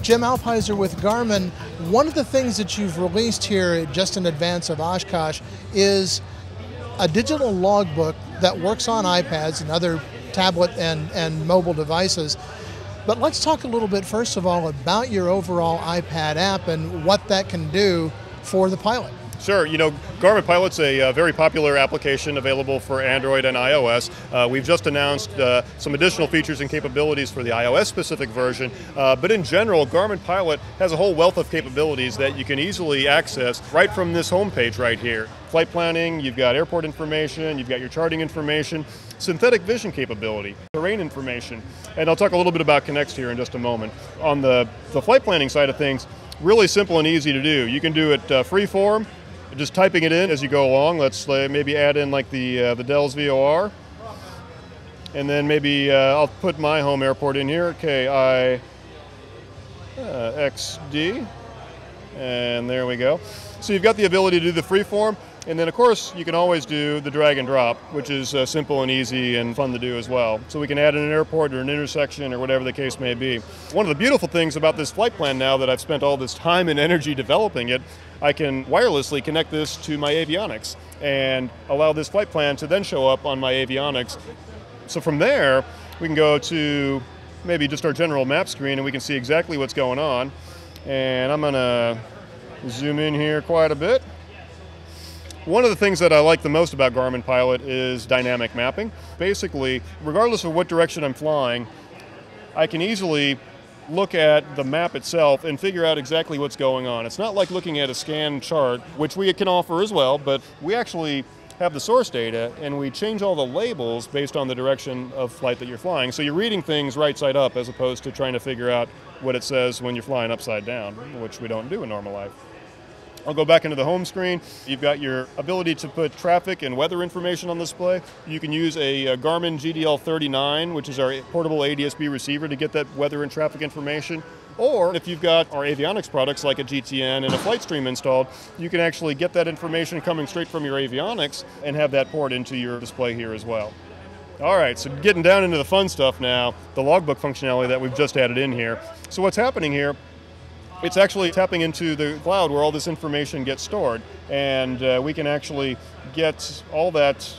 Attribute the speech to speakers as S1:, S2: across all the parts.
S1: Jim Alpiser with Garmin. One of the things that you've released here just in advance of Oshkosh is a digital logbook that works on iPads and other tablet and mobile devices. But let's talk a little bit first of all about your overall iPad app and what that can do for the pilot.
S2: Sure. You know, Garmin Pilot's a very popular application available for Android and iOS. We've just announced some additional features and capabilities for the iOS-specific version, but in general, Garmin Pilot has a whole wealth of capabilities that you can easily access right from this homepage right here. Flight planning, you've got airport information, you've got your charting information, synthetic vision capability, terrain information, and I'll talk a little bit about Connect here in just a moment. On the flight planning side of things, really simple and easy to do. You can do it free form, just typing it in as you go along. Let's maybe add in like the Dell's VOR. And then maybe I'll put my home airport in here, KIXD. And there we go. So you've got the ability to do the free form. And then of course you can always do the drag and drop, which is simple and easy and fun to do as well. So we can add in an airport or an intersection or whatever the case may be. One of the beautiful things about this flight plan now that I've spent all this time and energy developing it, I can wirelessly connect this to my avionics and allow this flight plan to then show up on my avionics. So from there, we can go to maybe just our general map screen and we can see exactly what's going on. And I'm gonna zoom in here quite a bit. One of the things that I like the most about Garmin Pilot is dynamic mapping. Basically, regardless of what direction I'm flying, I can easily look at the map itself and figure out exactly what's going on. It's not like looking at a scan chart, which we can offer as well, but we actually have the source data and we change all the labels based on the direction of flight that you're flying. So you're reading things right side up as opposed to trying to figure out what it says when you're flying upside down, which we don't do in normal life. I'll go back into the home screen. You've got your ability to put traffic and weather information on display. You can use a Garmin GDL 39, which is our portable ADS-B receiver, to get that weather and traffic information. Or if you've got our avionics products like a GTN and a flight stream installed, you can actually get that information coming straight from your avionics and have that poured into your display here as well. All right, so getting down into the fun stuff now, the logbook functionality that we've just added in here. So what's happening here, it's actually tapping into the cloud where all this information gets stored, and we can actually get all that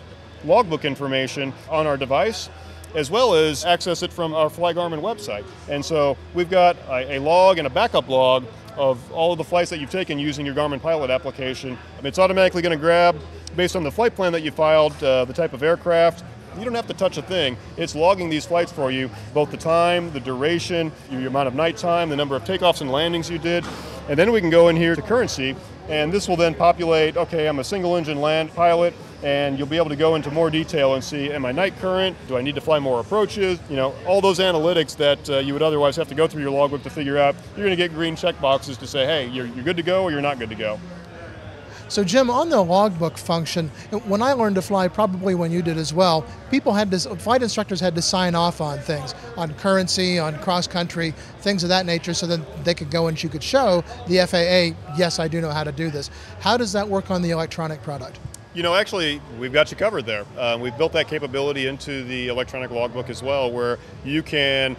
S2: logbook information on our device, as well as access it from our Fly Garmin website. And so we've got a log and a backup log of all of the flights that you've taken using your Garmin Pilot application. It's automatically going to grab, based on the flight plan that you filed, the type of aircraft. You don't have to touch a thing. It's logging these flights for you, both the time, the duration, your amount of night time, the number of takeoffs and landings you did. And then we can go in here to currency, and this will then populate, okay, I'm a single engine land pilot, and you'll be able to go into more detail and see, am I night current? Do I need to fly more approaches? You know, all those analytics that you would otherwise have to go through your logbook to figure out. You're gonna get green check boxes to say, hey, you're good to go or you're not good to go.
S1: So Jim, on the logbook function, when I learned to fly, probably when you did as well, flight instructors had to sign off on things, on currency, on cross country, things of that nature, so that they could go and you could show the FAA, yes, I do know how to do this. How does that work on the electronic product?
S2: You know, actually, we've got you covered there. We've built that capability into the electronic logbook as well, where you can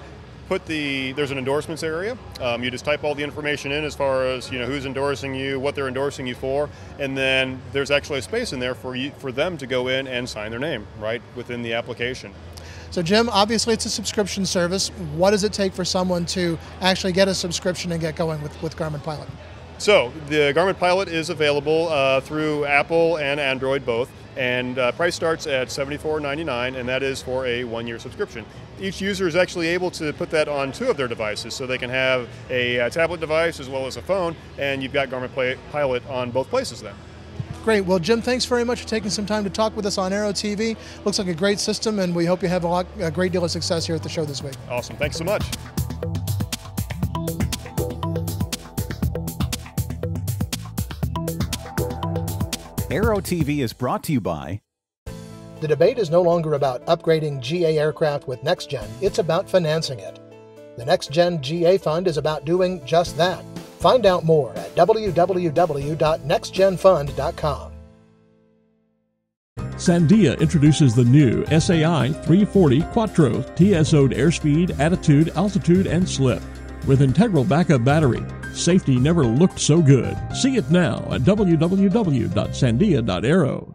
S2: put there's an endorsements area. You just type all the information in as far as, you know, who's endorsing you, what they're endorsing you for, and then there's actually a space in there for them to go in and sign their name right within the application.
S1: So Jim, obviously it's a subscription service. What does it take for someone to actually get a subscription and get going with Garmin Pilot?
S2: So the Garmin Pilot is available through Apple and Android both, and price starts at $74.99, and that is for a 1-year subscription. Each user is actually able to put that on 2 of their devices, so they can have a tablet device as well as a phone, and you've got Garmin Pilot on both places then.
S1: Great. Well, Jim, thanks very much for taking some time to talk with us on Aero-TV. Looks like a great system, and we hope you have a great deal of success here at the show this week.
S2: Awesome. Thanks so much.
S3: Aero-TV is brought to you by...
S1: The debate is no longer about upgrading GA aircraft with Next Gen, it's about financing it. The Next Gen GA Fund is about doing just that. Find out more at www.nextgenfund.com.
S4: Sandia introduces the new SAI 340 Quattro TSO'd airspeed, attitude, altitude, and slip. with integral backup battery. Safety never looked so good. See it now at www.sandia.aero.